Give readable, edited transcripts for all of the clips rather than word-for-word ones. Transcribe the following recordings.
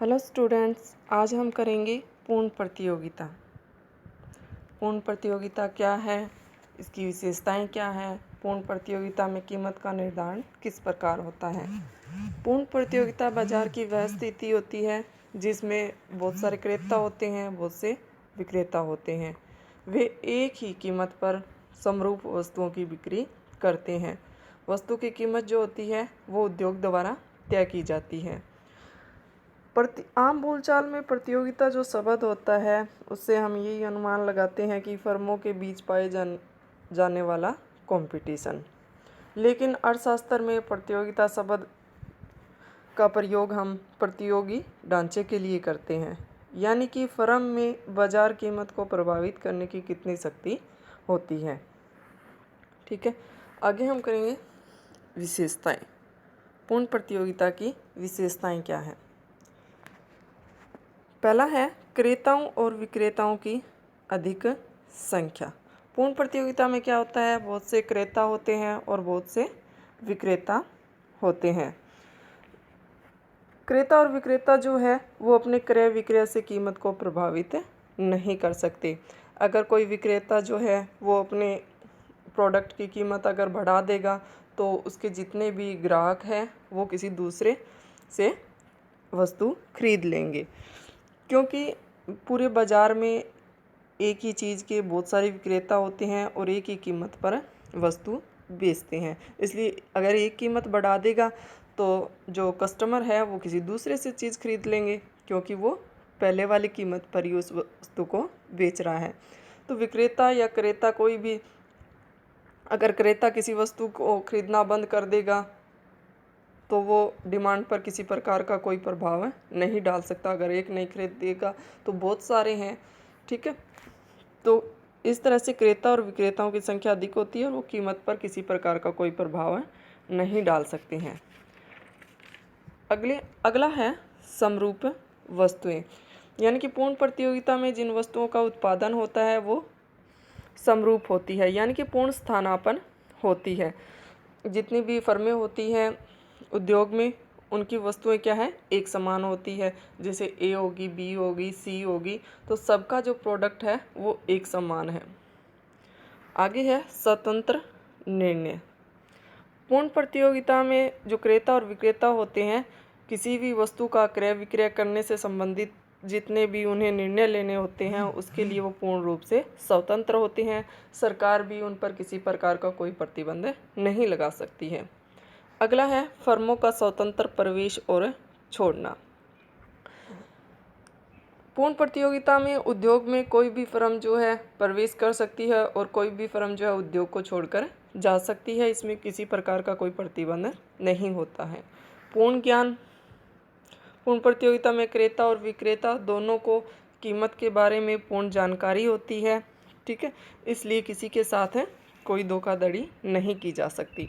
Hello students, आज हम करेंगे पूर्ण प्रतियोगिता। पूर्ण प्रतियोगिता क्या है, इसकी विशेषताएं क्या है, पूर्ण प्रतियोगिता में कीमत का निर्धारण किस प्रकार होता है। पूर्ण प्रतियोगिता बाजार की वह स्थिति होती है जिसमें बहुत सारे क्रेता होते हैं, बहुत से विक्रेता होते हैं। वे एक ही कीमत पर समरूप वस्तुओं की बिक्री करते हैं। वस्तु की कीमत जो होती है वो उद्योग द्वारा तय की जाती है। आम बोलचाल में प्रतियोगिता जो शब्द होता है उससे हम यही अनुमान लगाते हैं कि फर्मों के बीच पाए जाने वाला कंपटीशन। लेकिन अर्थशास्त्र में प्रतियोगिता शब्द का प्रयोग हम प्रतियोगी ढांचे के लिए करते हैं, यानी कि फर्म में बाजार कीमत को प्रभावित करने की कितनी शक्ति होती है। ठीक है, आगे हम करेंगे विशेषताएं। पूर्ण प्रतियोगिता की विशेषताएं क्या है। पहला है क्रेताओं और विक्रेताओं की अधिक संख्या। पूर्ण प्रतियोगिता में क्या होता है, बहुत से क्रेता होते हैं और बहुत से विक्रेता होते हैं। क्रेता और विक्रेता जो है वो अपने क्रय विक्रय से कीमत को प्रभावित नहीं कर सकते। अगर कोई विक्रेता जो है वो अपने प्रोडक्ट की कीमत अगर बढ़ा देगा तो उसके जितने भी ग्राहक हैं वो किसी दूसरे से वस्तु खरीद लेंगे, क्योंकि पूरे बाज़ार में एक ही चीज़ के बहुत सारे विक्रेता होते हैं और एक ही कीमत पर वस्तु बेचते हैं। इसलिए अगर एक कीमत बढ़ा देगा तो जो कस्टमर है वो किसी दूसरे से चीज़ खरीद लेंगे, क्योंकि वो पहले वाली कीमत पर ही उस वस्तु को बेच रहा है। तो विक्रेता या क्रेता कोई भी, अगर क्रेता किसी वस्तु को खरीदना बंद कर देगा तो वो डिमांड पर किसी प्रकार का कोई प्रभाव नहीं डाल सकता। अगर एक नहीं खरीदेगा तो बहुत सारे हैं। ठीक है, तो इस तरह से क्रेता और विक्रेताओं की संख्या अधिक होती है और वो कीमत पर किसी प्रकार का कोई प्रभाव नहीं डाल सकते हैं। अगला है समरूप वस्तुएं, यानी कि पूर्ण प्रतियोगिता में जिन वस्तुओं का उत्पादन होता है वो समरूप होती है, यानी कि पूर्ण स्थानापन्न होती है। जितनी भी फर्में होती हैं उद्योग में उनकी वस्तुएं क्या है, एक समान होती है। जैसे ए होगी, बी होगी, सी होगी, तो सबका जो प्रोडक्ट है वो एक समान है। आगे है स्वतंत्र निर्णय। पूर्ण प्रतियोगिता में जो क्रेता और विक्रेता होते हैं किसी भी वस्तु का क्रय विक्रय करने से संबंधित जितने भी उन्हें निर्णय लेने होते हैं उसके लिए वो पूर्ण रूप से स्वतंत्र होते हैं। सरकार भी उन पर किसी प्रकार का कोई प्रतिबंध नहीं लगा सकती है। अगला है फर्मों का स्वतंत्र प्रवेश और छोड़ना। पूर्ण प्रतियोगिता में उद्योग में कोई भी फर्म जो है प्रवेश कर सकती है और कोई भी फर्म जो है उद्योग को छोड़कर जा सकती है। इसमें किसी प्रकार का कोई प्रतिबंध नहीं होता है। पूर्ण ज्ञान। पूर्ण प्रतियोगिता में क्रेता और विक्रेता दोनों को कीमत के बारे में पूर्ण जानकारी होती है। ठीक है, इसलिए किसी के साथ कोई धोखाधड़ी नहीं की जा सकती।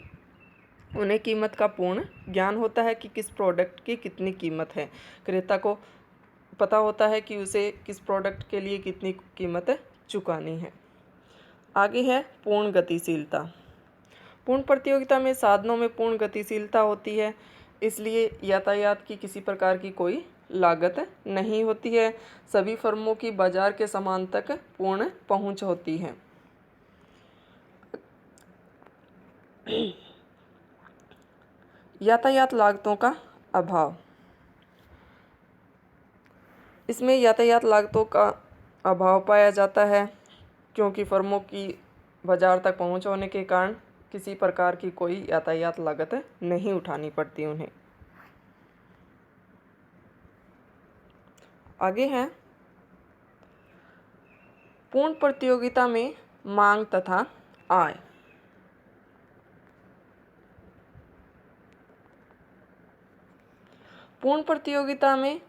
उन्हें कीमत का पूर्ण ज्ञान होता है कि किस प्रोडक्ट की कितनी कीमत है। क्रेता को पता होता है कि उसे किस प्रोडक्ट के लिए कितनी कीमत चुकानी है। आगे है पूर्ण गतिशीलता। पूर्ण प्रतियोगिता में साधनों में पूर्ण गतिशीलता होती है, इसलिए यातायात की किसी प्रकार की कोई लागत नहीं होती है। सभी फर्मों की बाजार के सामान तक पूर्ण पहुंच होती है। यातायात लागतों का अभाव। इसमें यातायात लागतों का अभाव पाया जाता है, क्योंकि फर्मों की बाजार तक पहुंच होने के कारण किसी प्रकार की कोई यातायात लागत नहीं उठानी पड़ती उन्हें। आगे है पूर्ण प्रतियोगिता में मांग तथा आय। पूर्ण प्रतियोगिता में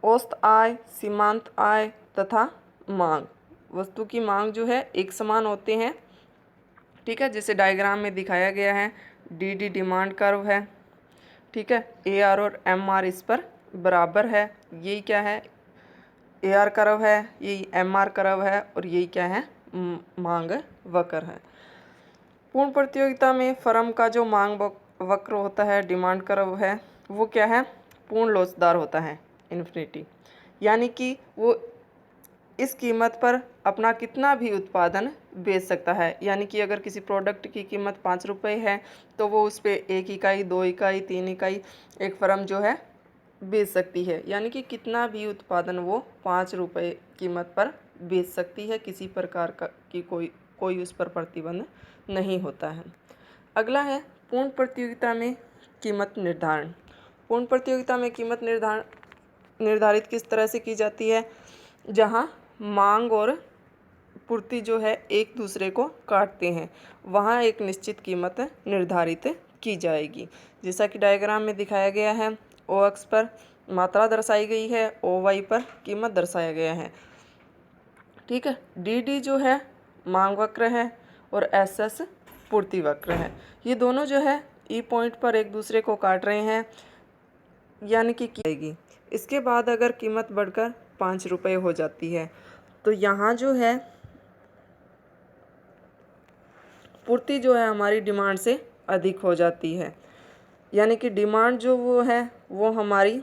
औसत आय, सीमांत आय तथा मांग, वस्तु की मांग जो है एक समान होते हैं। ठीक है, जैसे डायग्राम में दिखाया गया है, डी डिमांड कर्व है। ठीक है, ए आर और एम आर इस पर बराबर है। यही क्या है, ए आर कर्व है, यही एम आर कर्व है और यही क्या है, मांग वक्र है। पूर्ण प्रतियोगिता में फर्म का जो मांग वक्र होता है, डिमांड कर्व है, वो क्या है, पूर्ण लोचदार होता है। इन्फिनिटी, यानी कि वो इस कीमत पर अपना कितना भी उत्पादन बेच सकता है। यानी कि अगर किसी प्रोडक्ट की कीमत 5 रुपये है तो वो उस पर 1 इकाई, 2 इकाई, 3 इकाई एक फर्म जो है बेच सकती है। यानी कि कितना भी उत्पादन वो 5 रुपये कीमत पर बेच सकती है, किसी प्रकार का की कोई उस पर प्रतिबंध नहीं होता है। अगला है पूर्ण प्रतियोगिता में कीमत निर्धारण। पूर्ण प्रतियोगिता में कीमत निर्धारित किस तरह से की जाती है, जहां मांग और पूर्ति जो है एक दूसरे को काटते हैं, वहां एक निश्चित कीमत निर्धारित की जाएगी। जैसा कि डायग्राम में दिखाया गया है, ओ अक्ष पर मात्रा दर्शाई गई है, ओ वाई पर कीमत दर्शाया गया है। ठीक है, डी डी जो है मांग वक्र है और एस एस पूर्ति वक्र है। ये दोनों जो है ई पॉइंट पर एक दूसरे को काट रहे हैं, यानी कि जाएगी। इसके बाद अगर कीमत बढ़कर 5 रुपये हो जाती है तो यहाँ जो है पूर्ति जो है हमारी डिमांड से अधिक हो जाती है। यानी कि डिमांड जो वो है वो हमारी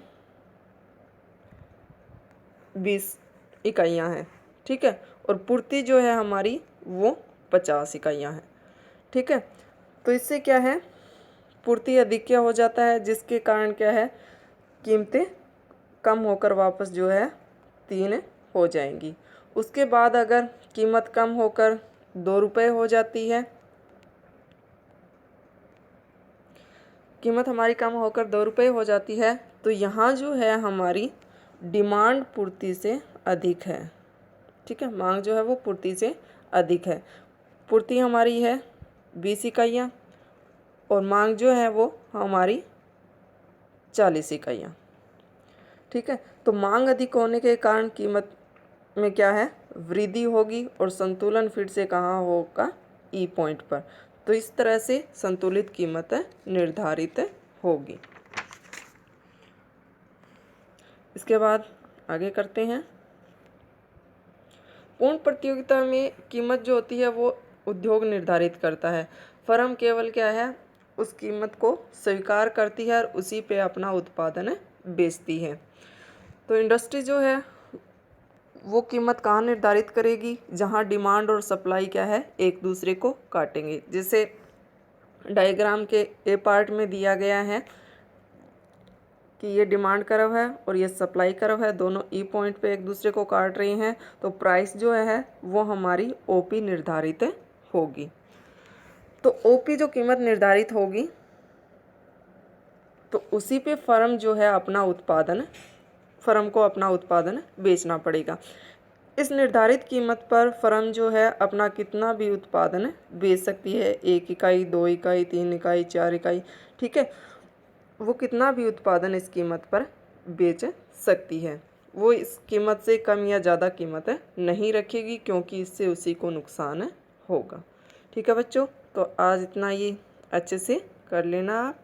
20 इकाइयाँ हैं, ठीक है, और पूर्ति जो है हमारी वो 50 इकाइयाँ हैं। ठीक है, तो इससे क्या है, पूर्ति अधिक क्या हो जाता है, जिसके कारण क्या है, कीमतें कम होकर वापस जो है 3 हो जाएंगी। उसके बाद अगर कीमत कम होकर 2 रुपये हो जाती है, कीमत हमारी कम होकर 2 रुपये हो जाती है, तो यहाँ जो है हमारी डिमांड पूर्ति से अधिक है। ठीक है, मांग जो है वो पूर्ति से अधिक है। पूर्ति हमारी है 20 इकाइयाँ और मांग जो है वो हमारी 40 इकाइयाँ। ठीक है, तो मांग अधिक होने के कारण कीमत में क्या है, वृद्धि होगी और संतुलन फिर से कहाँ होगा, ई पॉइंट पर। तो इस तरह से संतुलित कीमत निर्धारित होगी। इसके बाद आगे करते हैं। पूर्ण प्रतियोगिता में कीमत जो होती है वो उद्योग निर्धारित करता है। फर्म केवल क्या है, उस कीमत को स्वीकार करती है और उसी पे अपना उत्पादन बेचती है। तो इंडस्ट्री जो है वो कीमत कहाँ निर्धारित करेगी, जहाँ डिमांड और सप्लाई क्या है, एक दूसरे को काटेंगे। जैसे डायग्राम के ए पार्ट में दिया गया है कि ये डिमांड कर्व है और ये सप्लाई कर्व है, दोनों ई पॉइंट पे एक दूसरे को काट रही हैं, तो प्राइस जो है वो हमारी ओपी निर्धारित होगी। तो ओपी जो कीमत निर्धारित होगी तो उसी पे फर्म जो है फर्म को अपना उत्पादन बेचना पड़ेगा। इस निर्धारित कीमत पर फर्म जो है अपना कितना भी उत्पादन बेच सकती है, 1 इकाई, 2 इकाई, 3 इकाई, 4 इकाई। ठीक है, वो कितना भी उत्पादन इस कीमत पर बेच सकती है। वो इस कीमत से कम या ज़्यादा कीमत नहीं रखेगी, क्योंकि इससे उसी को नुकसान होगा। ठीक है बच्चों, तो आज इतना ही, अच्छे से कर लेना आप।